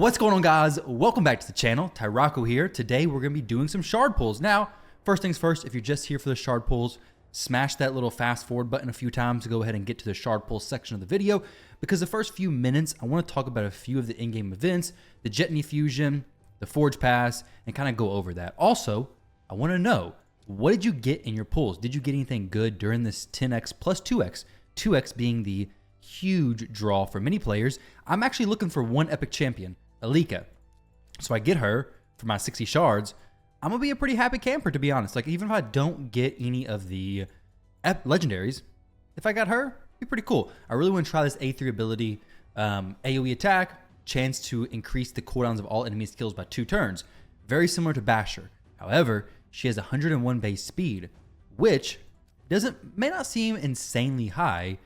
What's going on, guys? Welcome back to the channel. Tyrocco here. Today we're going to be doing some shard pulls. Now, first things first, if you're just here for the shard pulls, smash that little fast forward button a few times to go ahead and get to the shard pull section of the video, because the first few minutes I want to talk about a few of the in-game events, the Jetni fusion, the Forge Pass, and kind of go over that. Also, I want to know, what did you get in your pulls? Did you get anything good during this 10x plus 2x? 2x being the huge draw for many players. I'm actually looking for one epic champion, Alika. So I get her for my 60 shards. I'm gonna be a pretty happy camper, to be honest. Like, even if I don't get any of the legendaries, if I got her, it'd be pretty cool. I really want to try this A3 ability, AoE attack, chance to increase the cooldowns of all enemy skills by 2 turns. Very similar to Basher. However, she has 101 base speed, which may not seem insanely high,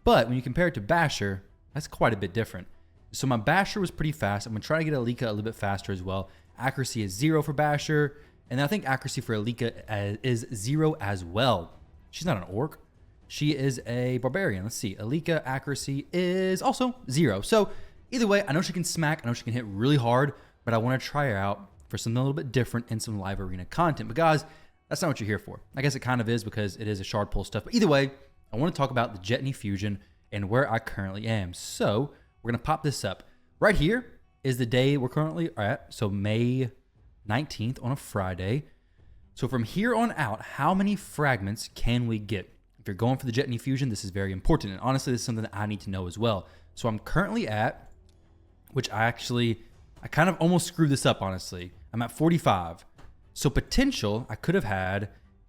but when you compare it to Basher, that's quite a bit different. So my Basher was pretty fast. I'm going to try to get Alika a little bit faster as well. Accuracy is 0 for Basher, and I think accuracy for Alika is 0 as well. She's not an orc. She is a barbarian. Let's see. Alika accuracy is also 0. So either way, I know she can smack. I know she can hit really hard, but I want to try her out for something a little bit different in some live arena content. But guys, that's not what you're here for. I guess it kind of is, because it is a shard pull stuff. But either way, I want to talk about the Jetni fusion and where I currently am. So we're going to pop this up. Right here is the day we're currently at. So May 19th on a Friday. So from here on out, how many fragments can we get? If you're going for the Jetni fusion, this is very important. And honestly, this is something that I need to know as well. So I'm currently at, which I kind of almost screwed this up, honestly. I'm at 45. So potential I could have had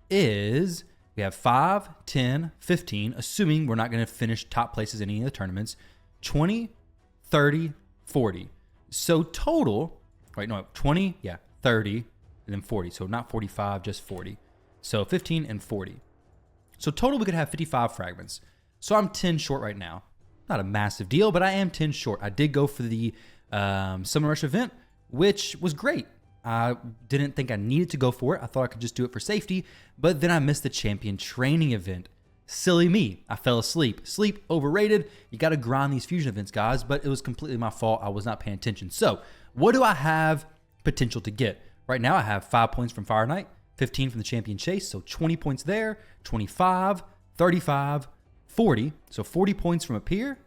is, we have 5, 10, 15, assuming we're not going to finish top places in any of the tournaments, 20, 30, 40. So total, right, no, 20, yeah, 30, and then 40. So not 45, just 40. So 15 and 40. So total, we could have 55 fragments. So I'm 10 short right now. Not a massive deal, but I am 10 short. I did go for the Summer Rush event, which was great. I didn't think I needed to go for it. I thought I could just do it for safety, but then I missed the champion training event. Silly me. I fell asleep. Sleep overrated. You got to grind these fusion events, guys, but it was completely my fault. I was not paying attention. So what do I have potential to get? Right now I have 5 points from Fire Knight, 15 from the champion chase, so 20 points there, 25, 35, 40. So 40 points from up here.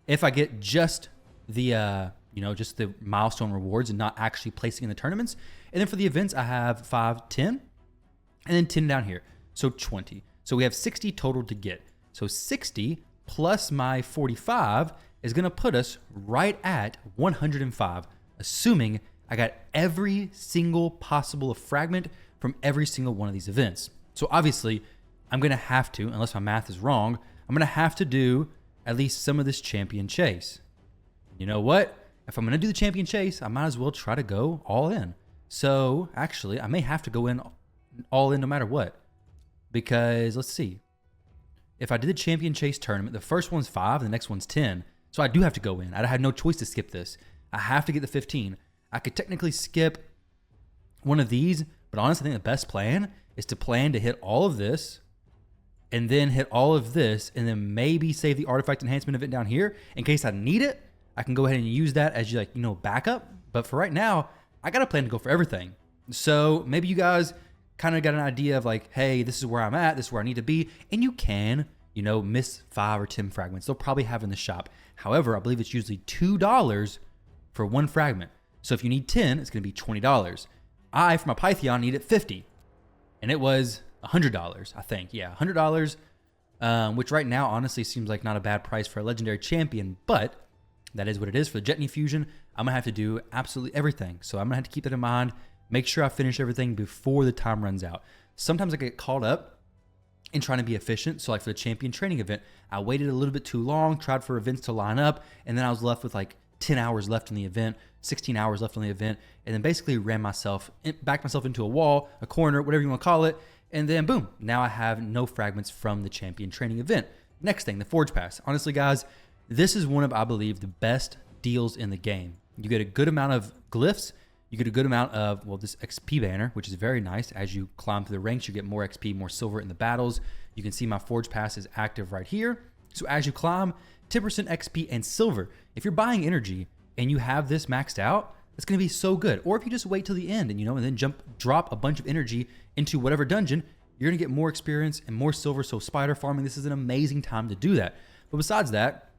If I get just the just the milestone rewards and not actually placing in the tournaments. And then for the events, I have 5, 10, and then 10 down here. So 20. So we have 60 total to get. So 60 plus my 45 is going to put us right at 105, assuming I got every single possible fragment from every single one of these events. So obviously, I'm going to have to, unless my math is wrong, I'm going to have to do at least some of this champion chase. You know what? If I'm going to do the champion chase, I might as well try to go all in. So actually, I may have to go in all in no matter what. Because let's see. If I did the champion chase tournament, the first one's 5, the next one's 10. So I do have to go in. I had no choice to skip this. I have to get the 15. I could technically skip one of these, but honestly, I think the best plan is to plan to hit all of this, and then hit all of this, and then maybe save the artifact enhancement event down here in case I need it. I can go ahead and use that as backup. But for right now, I got a plan to go for everything. So maybe you guys kind of got an idea of like, hey, this is where I'm at. This is where I need to be. And you can, miss 5 or 10 fragments. They'll probably have in the shop. However, I believe it's usually $2 for one fragment. So if you need 10, it's going to be $20. For my Python, needed 50. And it was $100, I think. Yeah, $100, which right now honestly seems like not a bad price for a legendary champion, but that is what it is. For the Jetni fusion, I'm going to have to do absolutely everything. So I'm going to have to keep that in mind. Make sure I finish everything before the time runs out. Sometimes I get caught up in trying to be efficient. So like for the champion training event, I waited a little bit too long, tried for events to line up, and then I was left with like 10 hours left in the event, 16 hours left on the event, and then basically backed myself into a wall, a corner, whatever you want to call it, and then boom, now I have no fragments from the champion training event. Next thing, the Forge Pass. Honestly, guys, this is one of, I believe, the best deals in the game. You get a good amount of glyphs. You get a good amount of, this XP banner, which is very nice. As you climb through the ranks, you get more XP, more silver in the battles. You can see my Forge Pass is active right here. So as you climb, 10% XP and silver. If you're buying energy, and you have this maxed out, it's going to be so good. Or if you just wait till the end and, and then drop a bunch of energy into whatever dungeon, you're going to get more experience and more silver. So spider farming, this is an amazing time to do that. But besides that,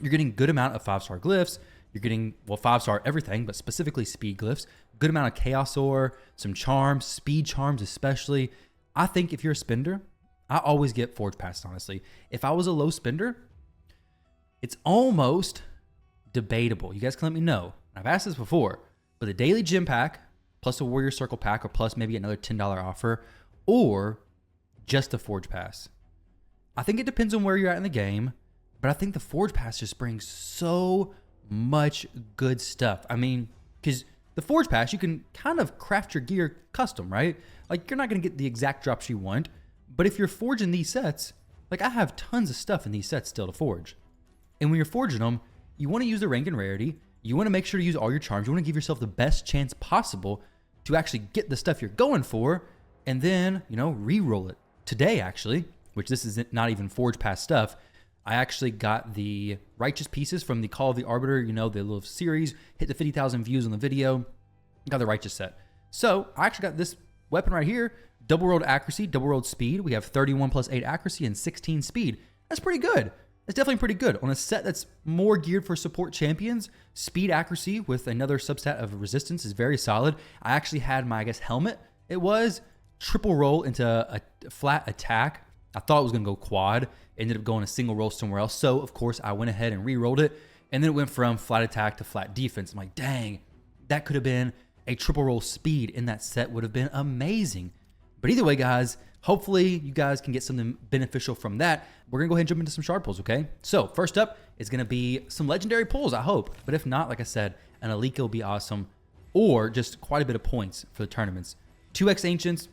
you're getting good amount of 5-star glyphs. You're getting, 5-star everything, but specifically speed glyphs. Good amount of chaos ore, some charms, speed charms especially. I think if you're a spender, I always get forge passes, honestly. If I was a low spender, it's almost debatable. You guys can let me know. I've asked this before, but the daily gym pack plus a warrior circle pack, or plus maybe another $10 offer, or just the forge pass. I think it depends on where you're at in the game, but I think the forge pass just brings so much good stuff. I mean, because the forge pass, you can kind of craft your gear custom, right? Like, you're not going to get the exact drops you want, but if you're forging these sets, like, I have tons of stuff in these sets still to forge. And when you're forging them, you want to use the rank and rarity. You want to make sure to use all your charms. You want to give yourself the best chance possible to actually get the stuff you're going for, and then, re-roll it. Today, actually, which this is not even forge pass stuff, I actually got the righteous pieces from the Call of the Arbiter, the little series, hit the 50,000 views on the video, got the righteous set. So I actually got this weapon right here, double rolled accuracy, double rolled speed. We have 31 plus 8 accuracy and 16 speed. That's pretty good. That's definitely pretty good. On a set that's more geared for support champions, speed accuracy with another substat of resistance is very solid. I actually had my, helmet. It was triple roll into a flat attack. I thought it was going to go quad. Ended up going a single roll somewhere else. So, of course, I went ahead and re-rolled it. And then it went from flat attack to flat defense. I'm like, dang, that could have been a triple roll speed in that set. Would have been amazing. But either way, guys, hopefully you guys can get something beneficial from that. We're going to go ahead and jump into some shard pulls, okay? So, first up is going to be some legendary pulls, I hope. But if not, like I said, an Alika will be awesome. Or just quite a bit of points for the tournaments. 2x Ancients,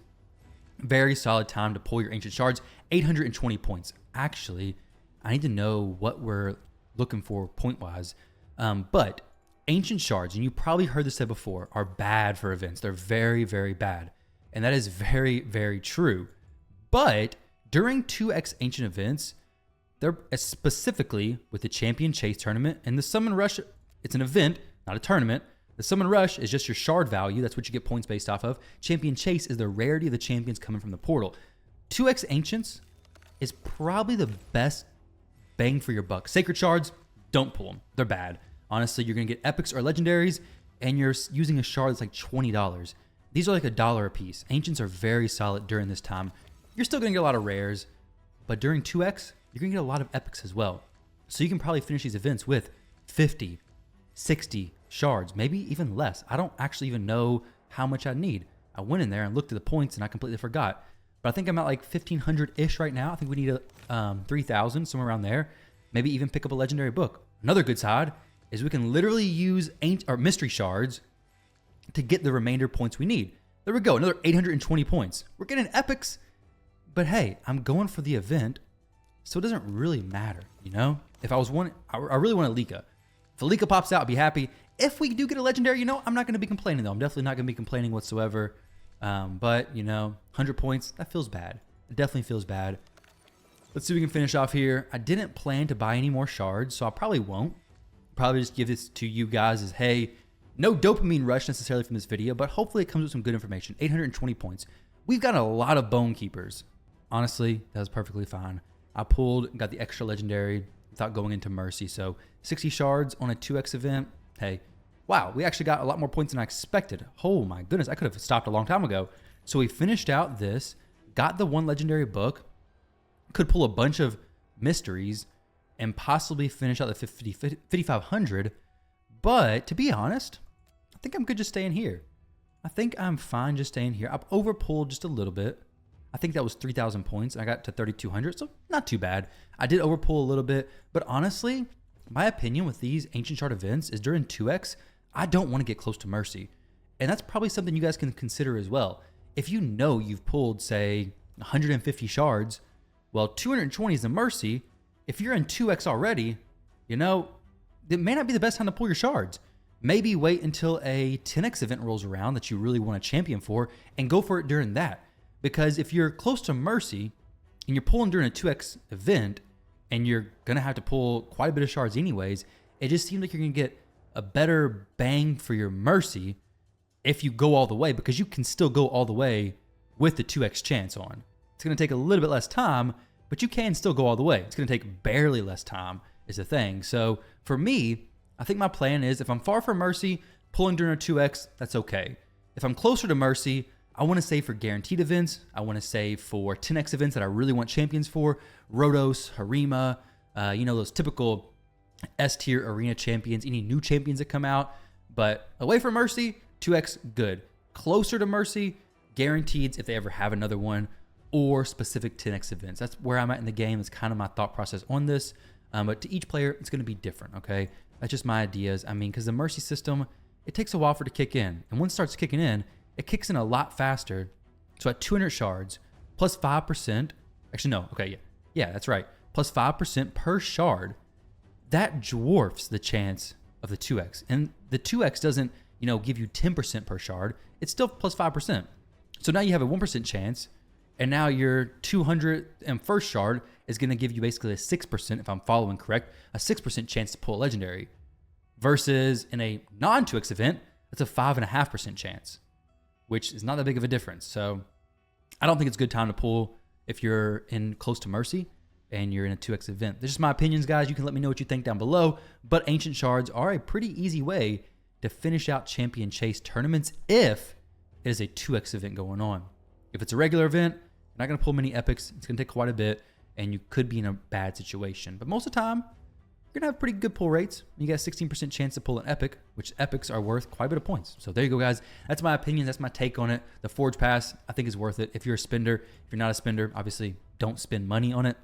very solid time to pull your Ancient Shards. 820 points. Actually, I need to know what we're looking for point-wise. But Ancient Shards, and you probably heard this said before, are bad for events. They're very, very bad. And that is very, very true. But during 2x Ancient events, they're specifically with the Champion Chase tournament and the Summon Rush, it's an event, not a tournament. The Summon Rush is just your shard value. That's what you get points based off of. Champion Chase is the rarity of the champions coming from the portal. 2x Ancients is probably the best bang for your buck. Sacred Shards, don't pull them. They're bad. Honestly, you're going to get epics or legendaries, and you're using a shard that's like $20. These are like $1 a piece. Ancients are very solid during this time. You're still going to get a lot of rares, but during 2x, you're going to get a lot of epics as well. So you can probably finish these events with 50, 60 shards, maybe even less. I don't actually even know how much I need. I went in there and looked at the points and I completely forgot. But I think I'm at like 1,500-ish right now. I think we need 3,000, somewhere around there. Maybe even pick up a legendary book. Another good side is we can literally use mystery shards to get the remainder points we need. There we go, another 820 points. We're getting epics, but hey, I'm going for the event, so it doesn't really matter, If I was one, I really want a Alika. If Alika pops out, I'll be happy. If we do get a legendary, I'm not going to be complaining, though. I'm definitely not going to be complaining whatsoever. But, 100 points, that feels bad. It definitely feels bad. Let's see if we can finish off here. I didn't plan to buy any more shards, so I probably won't. Probably just give this to you guys as, hey, no dopamine rush necessarily from this video, but hopefully it comes with some good information. 820 points. We've got a lot of Bone Keepers. Honestly, that was perfectly fine. I pulled, got the extra legendary without going into Mercy. So 60 shards on a 2x event. Hey, wow, we actually got a lot more points than I expected. Oh my goodness, I could have stopped a long time ago. So we finished out this, got the one legendary book, could pull a bunch of mysteries, and possibly finish out the 5,500. But to be honest, I think I'm good just staying here. I think I'm fine just staying here. I've overpulled just a little bit. I think that was 3,000 points. I got to 3,200, so not too bad. I did overpull a little bit, but honestly, my opinion with these Ancient Shard events is during 2x, I don't want to get close to Mercy. And that's probably something you guys can consider as well. If you know you've pulled, say, 150 shards, well, 220 is the Mercy. If you're in 2x already, it may not be the best time to pull your shards. Maybe wait until a 10x event rolls around that you really want to champion for and go for it during that. Because if you're close to Mercy and you're pulling during a 2x event and you're going to have to pull quite a bit of shards anyways, it just seems like you're going to get a better bang for your mercy if you go all the way, because you can still go all the way with the 2x chance on. It's going to take a little bit less time, but you can still go all the way. It's going to take barely less time is the thing. So for me, I think my plan is if I'm far from mercy, pulling during a 2x, that's okay. If I'm closer to mercy, I want to save for guaranteed events. I want to save for 10x events that I really want champions for. Rotos, Harima, those typical S tier arena champions, any new champions that come out. But away from mercy, 2x, good. Closer to mercy, guaranteed if they ever have another one, or specific 10x events. That's where I'm at in the game. It's kind of my thought process on this. But to each player, it's going to be different, okay? That's just my ideas. I mean, because the mercy system, it takes a while for it to kick in. And once it starts kicking in, it kicks in a lot faster. So at 200 shards, plus 5%, actually no, okay, yeah, that's right, plus 5% per shard, that dwarfs the chance of the 2x. And the 2x doesn't, give you 10% per shard. It's still plus 5%. So now you have a 1% chance, and now your 201st shard is going to give you basically a 6%, if I'm following correct, a 6% chance to pull a legendary. Versus in a non-2x event, that's a 5.5% chance, which is not that big of a difference. So I don't think it's a good time to pull if you're in close to mercy and you're in a 2x event. This is just my opinions, guys. You can let me know what you think down below. But ancient shards are a pretty easy way to finish out champion chase tournaments if it is a 2x event going on. If it's a regular event, you're not going to pull many epics. It's going to take quite a bit, and you could be in a bad situation. But most of the time, you're going to have pretty good pull rates. You got a 16% chance to pull an epic, which epics are worth quite a bit of points. So there you go, guys. That's my opinion. That's my take on it. The Forge Pass, I think, is worth it. If you're a spender, if you're not a spender, obviously don't spend money on it.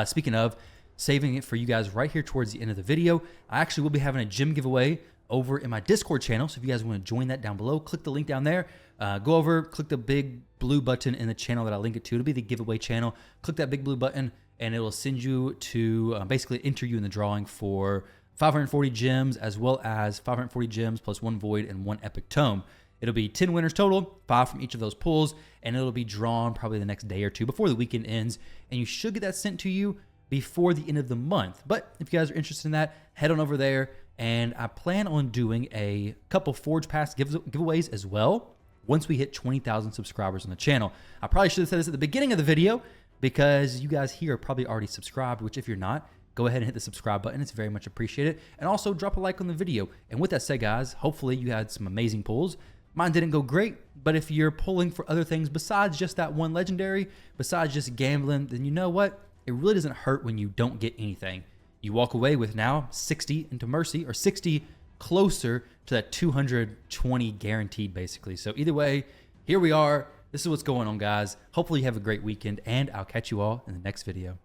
Speaking of, saving it for you guys right here towards the end of the video, I actually will be having a gym giveaway over in my Discord channel. So if you guys want to join that down below, click the link down there. Go over, click the big blue button in the channel that I link it to. It'll be the giveaway channel. Click that big blue button, and it will send you to basically enter you in the drawing for 540 gems, as well as 540 gems plus 1 void and 1 epic tome. It'll be 10 winners total, 5 from each of those pulls, and it'll be drawn probably the next day or two before the weekend ends. And you should get that sent to you before the end of the month. But if you guys are interested in that, head on over there. And I plan on doing a couple Forge Pass giveaways as well once we hit 20,000 subscribers on the channel. I probably should have said this at the beginning of the video, because you guys here are probably already subscribed, which if you're not, go ahead and hit the subscribe button. It's very much appreciated. And also drop a like on the video. And with that said, guys, hopefully you had some amazing pulls. Mine didn't go great, but if you're pulling for other things besides just that one legendary, besides just gambling, then you know what? It really doesn't hurt when you don't get anything. You walk away with now 60 into mercy, or 60 closer to that 220 guaranteed, basically. So either way, here we are. This is what's going on, guys. Hopefully you have a great weekend, and I'll catch you all in the next video.